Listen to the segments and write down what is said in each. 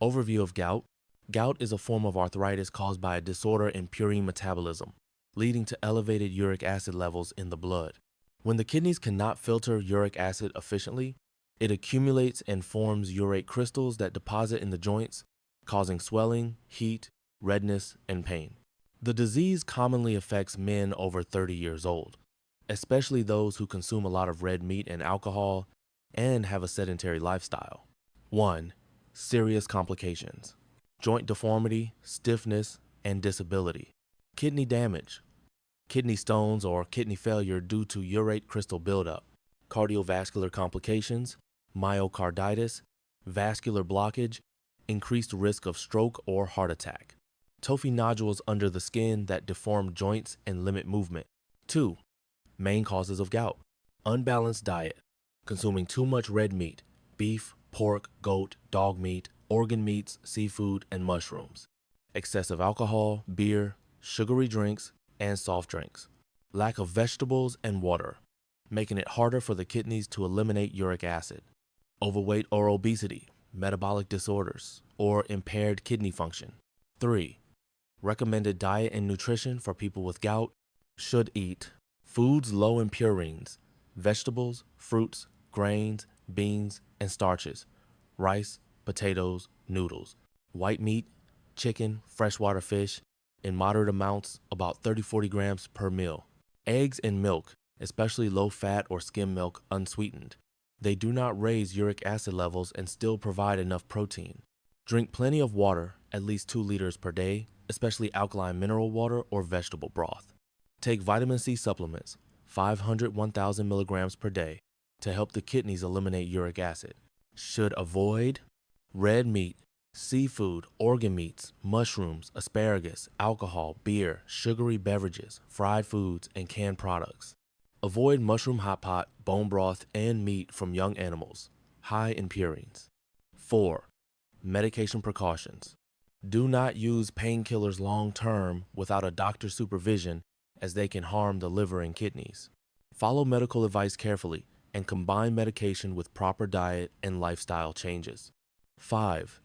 Overview of gout. Gout is a form of arthritis caused by a disorder in purine metabolism, leading to elevated uric acid levels in the blood. When the kidneys cannot filter uric acid efficiently, it accumulates and forms urate crystals that deposit in the joints, causing swelling, heat, redness, and pain. The disease commonly affects men over 30 years old, especially those who consume a lot of red meat and alcohol and have a sedentary lifestyle. 1. Serious complications: joint deformity, stiffness, and disability. Kidney damage: kidney stones or kidney failure due to urate crystal buildup. Cardiovascular complications: myocarditis, vascular blockage, increased risk of stroke or heart attack. Tophi nodules under the skin that deform joints and limit movement. 2. Main causes of gout: unbalanced diet, consuming too much red meat, beef, pork, goat, dog meat, organ meats, seafood, and mushrooms. Excessive alcohol, beer, sugary drinks, and soft drinks. Lack of vegetables and water, making it harder for the kidneys to eliminate uric acid. Overweight or obesity, metabolic disorders, or impaired kidney function. 3. Recommended diet and nutrition for people with gout: should eat foods low in purines, vegetables, fruits, grains, beans, and starches, rice, potatoes, noodles, white meat, chicken, freshwater fish, in moderate amounts, about 30-40 grams per meal. Eggs and milk, especially low-fat or skim milk, unsweetened. They do not raise uric acid levels and still provide enough protein. Drink plenty of water, at least 2 liters per day, especially alkaline mineral water or vegetable broth. Take vitamin C supplements, 500-1,000 milligrams per day, to help the kidneys eliminate uric acid. Should avoid red meat, seafood, organ meats, mushrooms, asparagus, alcohol, beer, sugary beverages, fried foods, and canned products. Avoid mushroom hot pot, bone broth, and meat from young animals, high in purines. 4. Medication precautions. Do not use painkillers long term without a doctor's supervision, as they can harm the liver and kidneys. Follow medical advice carefully and combine medication with proper diet and lifestyle changes. 5.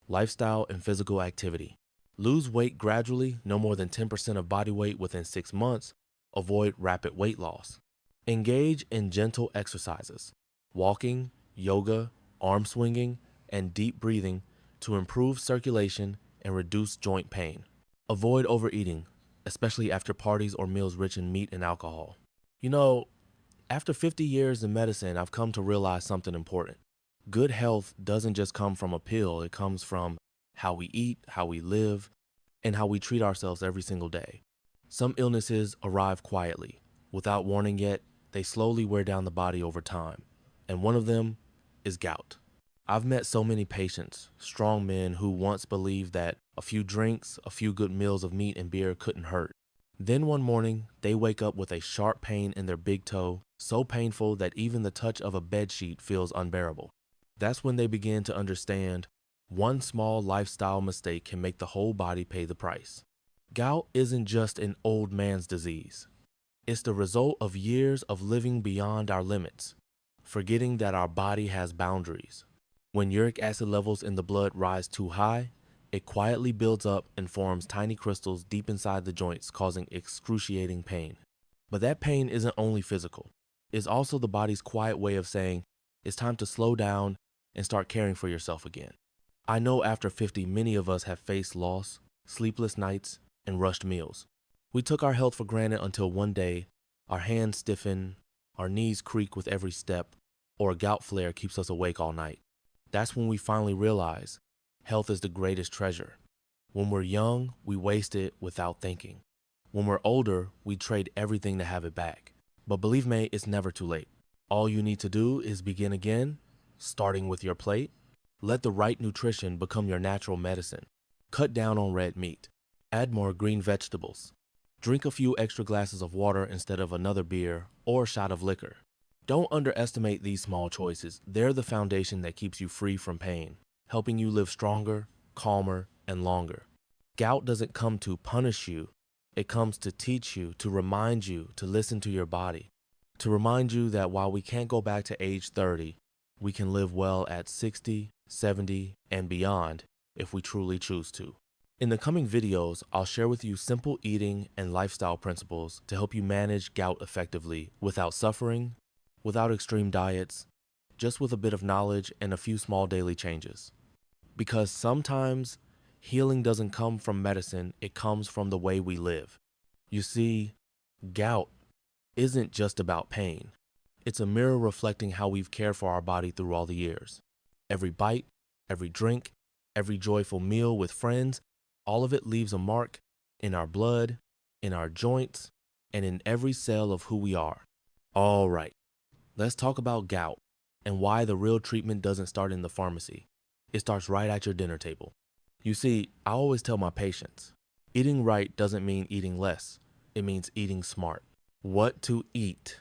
Lifestyle and physical activity. Lose weight gradually, no more than 10% of body weight within 6 months. Avoid rapid weight loss. Engage in gentle exercises, walking, yoga, arm swinging, and deep breathing to improve circulation and reduce joint pain. Avoid overeating, especially after parties or meals rich in meat and alcohol. After 50 years in medicine, I've come to realize something important. Good health doesn't just come from a pill. It comes from how we eat, how we live, and how we treat ourselves every single day. Some illnesses arrive quietly. Without warning yet, they slowly wear down the body over time. And one of them is gout. I've met so many patients, strong men who once believed that a few drinks, a few good meals of meat and beer couldn't hurt. Then one morning, they wake up with a sharp pain in their big toe, so painful that even the touch of a bedsheet feels unbearable. That's when they begin to understand one small lifestyle mistake can make the whole body pay the price. Gout isn't just an old man's disease. It's the result of years of living beyond our limits, forgetting that our body has boundaries. When uric acid levels in the blood rise too high, it quietly builds up and forms tiny crystals deep inside the joints, causing excruciating pain. But that pain isn't only physical. It's also the body's quiet way of saying, it's time to slow down and start caring for yourself again. I know after 50, many of us have faced loss, sleepless nights, and rushed meals. We took our health for granted until one day, our hands stiffen, our knees creak with every step, or a gout flare keeps us awake all night. That's when we finally realize health is the greatest treasure. When we're young, we waste it without thinking. When we're older, we trade everything to have it back. But believe me, it's never too late. All you need to do is begin again, starting with your plate. Let the right nutrition become your natural medicine. Cut down on red meat. Add more green vegetables. Drink a few extra glasses of water instead of another beer or shot of liquor. Don't underestimate these small choices. They're the foundation that keeps you free from pain, helping you live stronger, calmer, and longer. Gout doesn't come to punish you. It comes to teach you, to remind you to listen to your body, to remind you that while we can't go back to age 30, We can live well at 60, 70, and beyond if we truly choose to. In the coming videos, I'll share with you simple eating and lifestyle principles to help you manage gout effectively without suffering, without extreme diets, just with a bit of knowledge and a few small daily changes. Because sometimes healing doesn't come from medicine, it comes from the way we live. You see, gout isn't just about pain. It's a mirror reflecting how we've cared for our body through all the years. Every bite, every drink, every joyful meal with friends, all of it leaves a mark in our blood, in our joints, and in every cell of who we are. All right, let's talk about gout and why the real treatment doesn't start in the pharmacy. It starts right at your dinner table. You see, I always tell my patients, eating right doesn't mean eating less. It means eating smart. What to eat?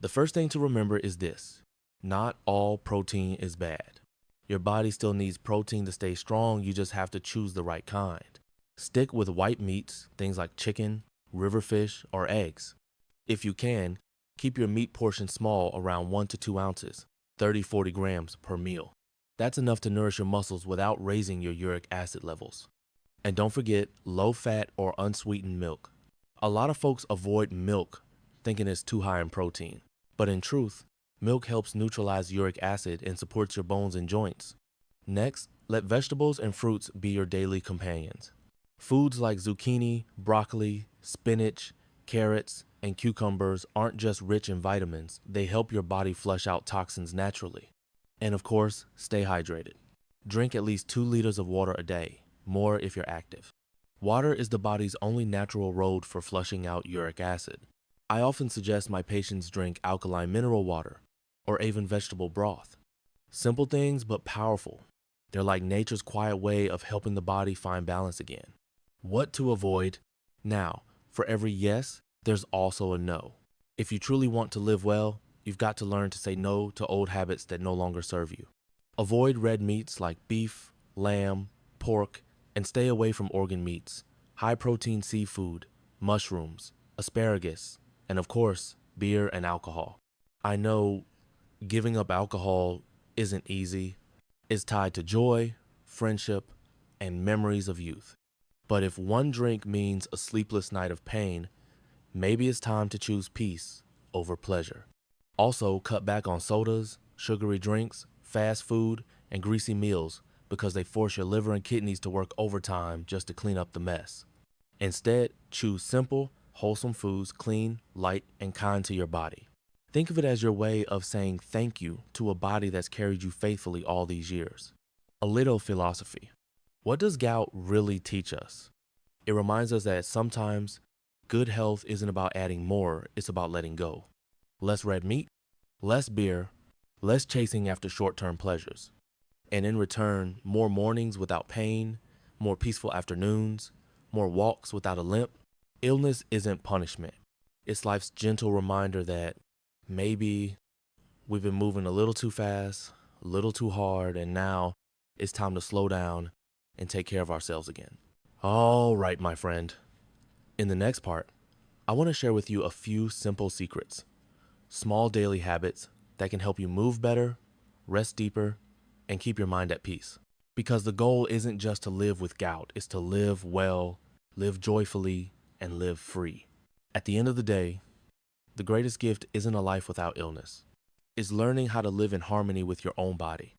The first thing to remember is this: not all protein is bad. Your body still needs protein to stay strong, you just have to choose the right kind. Stick with white meats, things like chicken, river fish, or eggs. If you can, keep your meat portion small, around 1 to 2 ounces, 30-40 grams per meal. That's enough to nourish your muscles without raising your uric acid levels. And don't forget low-fat or unsweetened milk. A lot of folks avoid milk thinking it's too high in protein. But in truth, milk helps neutralize uric acid and supports your bones and joints. Next, let vegetables and fruits be your daily companions. Foods like zucchini, broccoli, spinach, carrots, and cucumbers aren't just rich in vitamins, they help your body flush out toxins naturally. And of course, stay hydrated. Drink at least 2 liters of water a day, more if you're active. Water is the body's only natural road for flushing out uric acid. I often suggest my patients drink alkaline mineral water or even vegetable broth. Simple things, but powerful. They're like nature's quiet way of helping the body find balance again. What to avoid? Now, for every yes, there's also a no. If you truly want to live well, you've got to learn to say no to old habits that no longer serve you. Avoid red meats like beef, lamb, pork, and stay away from organ meats, high-protein seafood, mushrooms, asparagus, and of course, beer and alcohol. I know giving up alcohol isn't easy. It's tied to joy, friendship, and memories of youth. But if one drink means a sleepless night of pain, maybe it's time to choose peace over pleasure. Also, cut back on sodas, sugary drinks, fast food, and greasy meals because they force your liver and kidneys to work overtime just to clean up the mess. Instead, choose simple, wholesome foods, clean, light, and kind to your body. Think of it as your way of saying thank you to a body that's carried you faithfully all these years. A little philosophy. What does gout really teach us? It reminds us that sometimes good health isn't about adding more, it's about letting go. Less red meat, less beer, less chasing after short-term pleasures. And in return, more mornings without pain, more peaceful afternoons, more walks without a limp. Illness isn't punishment. It's life's gentle reminder that maybe we've been moving a little too fast, a little too hard, and now it's time to slow down and take care of ourselves again. All right, my friend. In the next part, I want to share with you a few simple secrets, small daily habits that can help you move better, rest deeper, and keep your mind at peace. Because the goal isn't just to live with gout, it's to live well, live joyfully, and live free. At the end of the day, the greatest gift isn't a life without illness. It's learning how to live in harmony with your own body.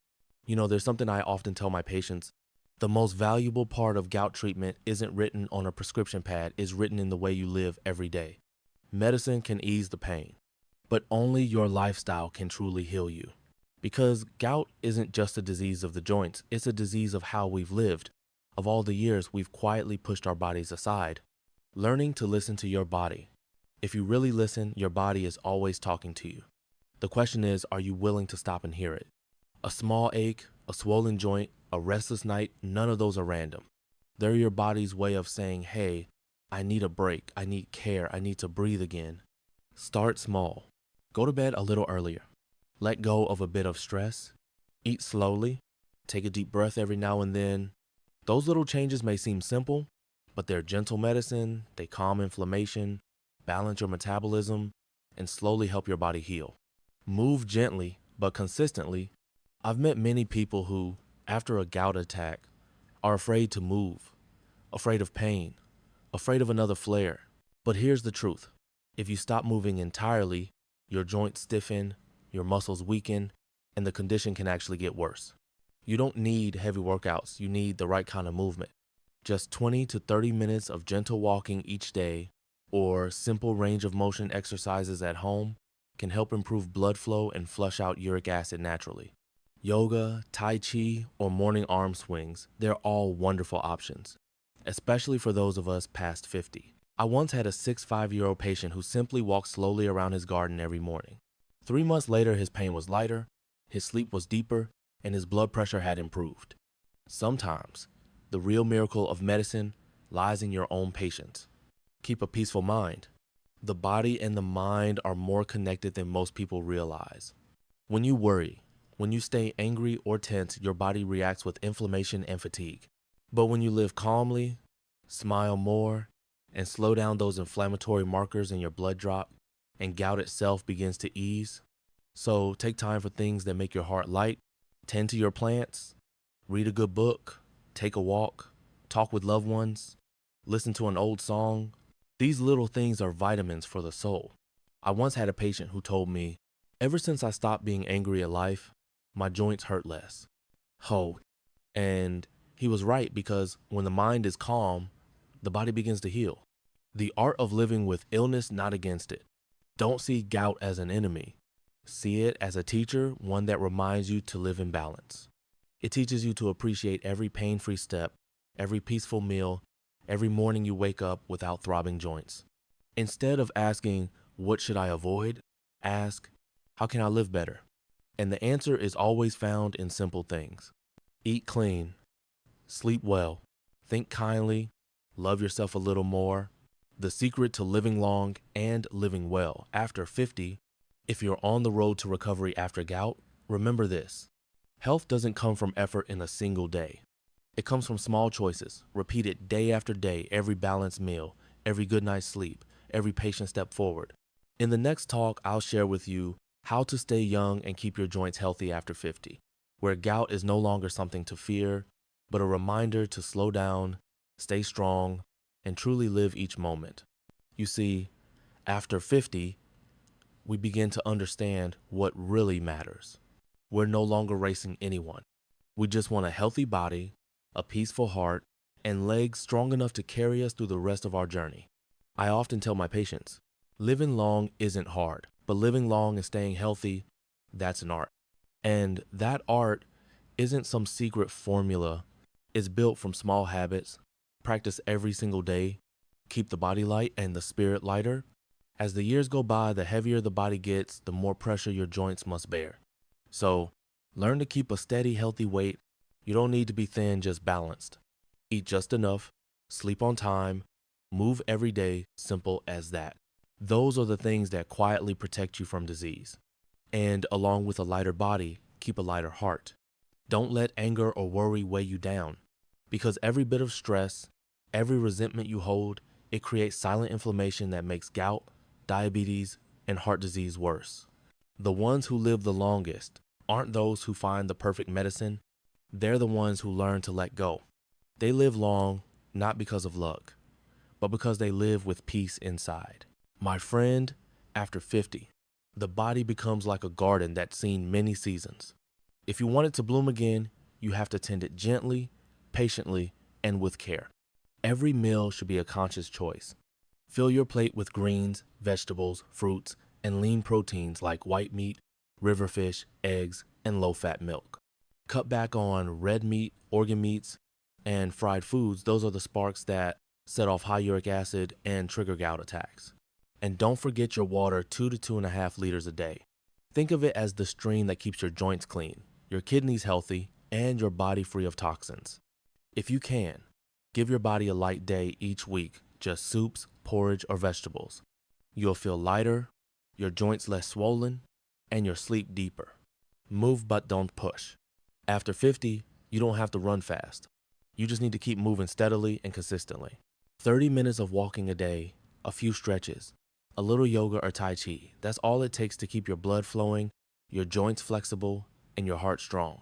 You know, there's something I often tell my patients. The most valuable part of gout treatment isn't written on a prescription pad, it's written in the way you live every day. Medicine can ease the pain, but only your lifestyle can truly heal you. Because gout isn't just a disease of the joints, it's a disease of how we've lived, of all the years we've quietly pushed our bodies aside. Learning to listen to your body. If you really listen, your body is always talking to you. The question is, are you willing to stop and hear it? A small ache, a swollen joint, a restless night, none of those are random. They're your body's way of saying, hey, I need a break, I need care, I need to breathe again. Start small. Go to bed a little earlier. Let go of a bit of stress. Eat slowly. Take a deep breath every now and then. Those little changes may seem simple, but they're gentle medicine. They calm inflammation, balance your metabolism, and slowly help your body heal. Move gently, but consistently, I've met many people who, after a gout attack, are afraid to move, afraid of pain, afraid of another flare. But here's the truth. If you stop moving entirely, your joints stiffen, your muscles weaken, and the condition can actually get worse. You don't need heavy workouts. You need the right kind of movement. Just 20 to 30 minutes of gentle walking each day or simple range of motion exercises at home can help improve blood flow and flush out uric acid naturally. Yoga, Tai Chi, or morning arm swings, they're all wonderful options, especially for those of us past 50. I once had a 65-year-old patient who simply walked slowly around his garden every morning. 3 months later, his pain was lighter, his sleep was deeper, and his blood pressure had improved. Sometimes, the real miracle of medicine lies in your own patience. Keep a peaceful mind. The body and the mind are more connected than most people realize. When you worry, when you stay angry or tense, your body reacts with inflammation and fatigue. But when you live calmly, smile more, and slow down those inflammatory markers in your blood drop, and gout itself begins to ease. So take time for things that make your heart light, tend to your plants, read a good book, take a walk, talk with loved ones, listen to an old song. These little things are vitamins for the soul. I once had a patient who told me, ever since I stopped being angry at life, my joints hurt less. And he was right, because when the mind is calm, the body begins to heal. The art of living with illness, not against it. Don't see gout as an enemy. See it as a teacher, one that reminds you to live in balance. It teaches you to appreciate every pain-free step, every peaceful meal, every morning you wake up without throbbing joints. Instead of asking, what should I avoid? Ask, how can I live better? And the answer is always found in simple things. Eat clean, sleep well, think kindly, love yourself a little more. The secret to living long and living well after 50, if you're on the road to recovery after gout, remember this. Health doesn't come from effort in a single day. It comes from small choices, repeated day after day, every balanced meal, every good night's sleep, every patient step forward. In the next talk, I'll share with you how to stay young and keep your joints healthy after 50, where gout is no longer something to fear, but a reminder to slow down, stay strong, and truly live each moment. You see, after 50, we begin to understand what really matters. We're no longer racing anyone. We just want a healthy body, a peaceful heart, and legs strong enough to carry us through the rest of our journey. I often tell my patients, living long isn't hard, but living long and staying healthy, that's an art. And that art isn't some secret formula. It's built from small habits, practice every single day, keep the body light and the spirit lighter. As the years go by, the heavier the body gets, the more pressure your joints must bear. So, learn to keep a steady, healthy weight. You don't need to be thin, just balanced. Eat just enough, sleep on time, move every day, simple as that. Those are the things that quietly protect you from disease. And along with a lighter body, keep a lighter heart. Don't let anger or worry weigh you down, because every bit of stress, every resentment you hold, it creates silent inflammation that makes gout, diabetes, and heart disease worse. The ones who live the longest aren't those who find the perfect medicine. They're the ones who learn to let go. They live long, not because of luck, but because they live with peace inside. My friend, after 50, the body becomes like a garden that's seen many seasons. If you want it to bloom again, you have to tend it gently, patiently, and with care. Every meal should be a conscious choice. Fill your plate with greens, vegetables, fruits, and lean proteins like white meat, river fish, eggs, and low-fat milk. Cut back on red meat, organ meats, and fried foods. Those are the sparks that set off high uric acid and trigger gout attacks. And don't forget your water, 2 to 2.5 liters a day. Think of it as the stream that keeps your joints clean, your kidneys healthy, and your body free of toxins. If you can, give your body a light day each week, just soups, porridge, or vegetables. You'll feel lighter, your joints less swollen, and your sleep deeper. Move but don't push. After 50, you don't have to run fast. You just need to keep moving steadily and consistently. 30 minutes of walking a day, a few stretches, a little yoga or Tai Chi. That's all it takes to keep your blood flowing, your joints flexible, and your heart strong.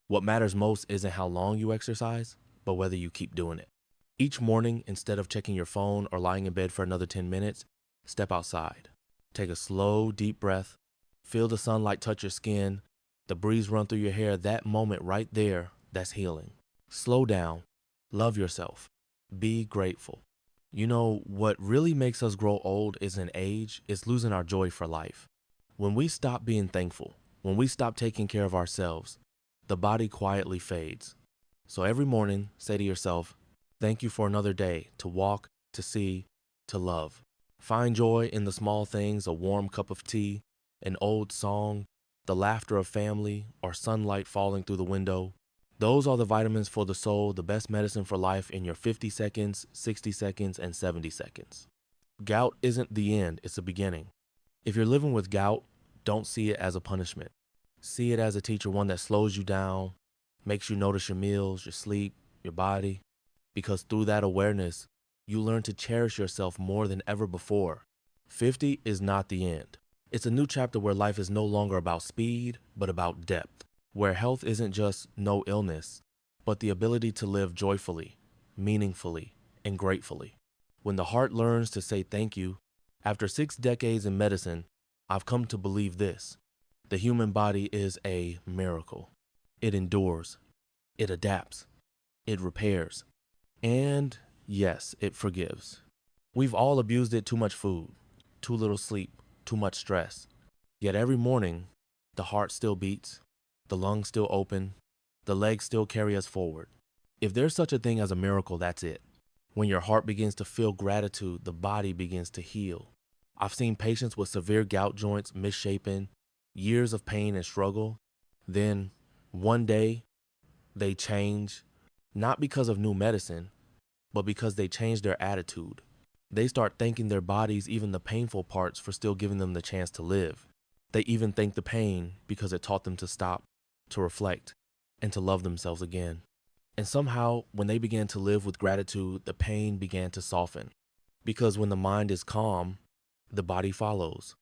What matters most isn't how long you exercise, but whether you keep doing it. Each morning, instead of checking your phone or lying in bed for another 10 minutes, step outside. Take a slow, deep breath. Feel the sunlight touch your skin, the breeze run through your hair. That moment right there, that's healing. Slow down. Love yourself. Be grateful. You know, what really makes us grow old isn't age, it's losing our joy for life. When we stop being thankful, when we stop taking care of ourselves, the body quietly fades. So every morning, say to yourself, thank you for another day to walk, to see, to love. Find joy in the small things, a warm cup of tea, an old song, the laughter of family, or sunlight falling through the window. Those are the vitamins for the soul, the best medicine for life in your 50 seconds, 60 seconds, and 70 seconds. Gout isn't the end, it's a beginning. If you're living with gout, don't see it as a punishment. See it as a teacher, one that slows you down, makes you notice your meals, your sleep, your body. Because through that awareness, you learn to cherish yourself more than ever before. 50 is not the end. It's a new chapter where life is no longer about speed, but about depth. Where health isn't just no illness, but the ability to live joyfully, meaningfully, and gratefully. When the heart learns to say thank you, after 6 decades in medicine, I've come to believe this. The human body is a miracle. It endures, it adapts, it repairs, and yes, it forgives. We've all abused it: too much food, too little sleep, too much stress. Yet every morning, the heart still beats, the lungs still open, the legs still carry us forward. If there's such a thing as a miracle, that's it. When your heart begins to feel gratitude, the body begins to heal. I've seen patients with severe gout joints misshapen, years of pain and struggle. Then, one day, they change, not because of new medicine, but because they change their attitude. They start thanking their bodies, even the painful parts, for still giving them the chance to live. They even thank the pain because it taught them to stop, to reflect, and to love themselves again. And somehow, when they began to live with gratitude, the pain began to soften. Because when the mind is calm, the body follows.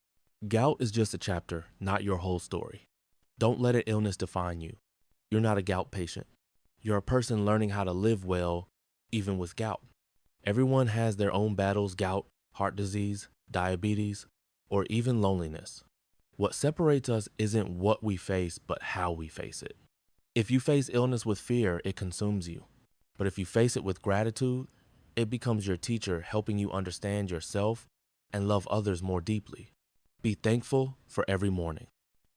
Gout is just a chapter, not your whole story. Don't let an illness define you. You're not a gout patient. You're a person learning how to live well, even with gout. Everyone has their own battles: gout, heart disease, diabetes, or even loneliness. What separates us isn't what we face, but how we face it. If you face illness with fear, it consumes you. But if you face it with gratitude, it becomes your teacher, helping you understand yourself and love others more deeply. Be thankful for every morning.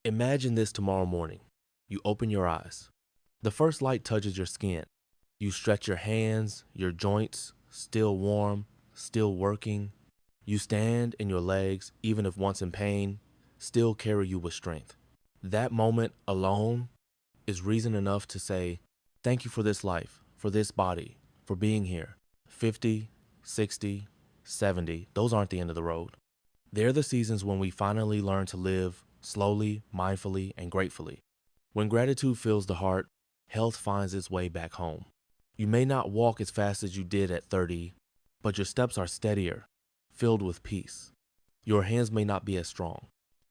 Imagine this tomorrow morning. You open your eyes. The first light touches your skin. You stretch your hands, your joints, still warm, still working. You stand and your legs, even if once in pain, still carry you with strength. That moment alone is reason enough to say, thank you for this life, for this body, for being here. 50, 60, 70, those aren't the end of the road. They're the seasons when we finally learn to live slowly, mindfully, and gratefully. When gratitude fills the heart, health finds its way back home. You may not walk as fast as you did at 30, but your steps are steadier, filled with peace. Your hands may not be as strong,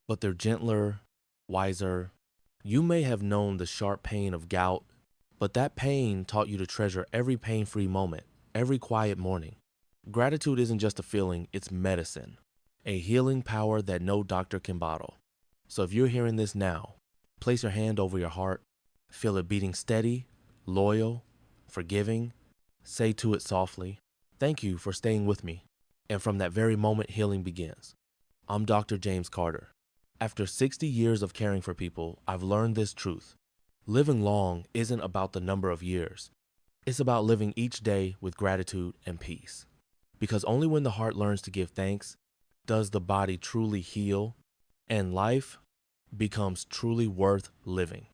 but they're gentler, wiser. You may have known the sharp pain of gout, but that pain taught you to treasure every pain-free moment, every quiet morning. Gratitude isn't just a feeling, it's medicine, a healing power that no doctor can bottle. So if you're hearing this now, place your hand over your heart, feel it beating steady, loyal, forgiving. Say to it softly, thank you for staying with me. And from that very moment, healing begins. I'm Dr. James Carter. After 60 years of caring for people, I've learned this truth. Living long isn't about the number of years. It's about living each day with gratitude and peace. Because only when the heart learns to give thanks does the body truly heal, and life becomes truly worth living.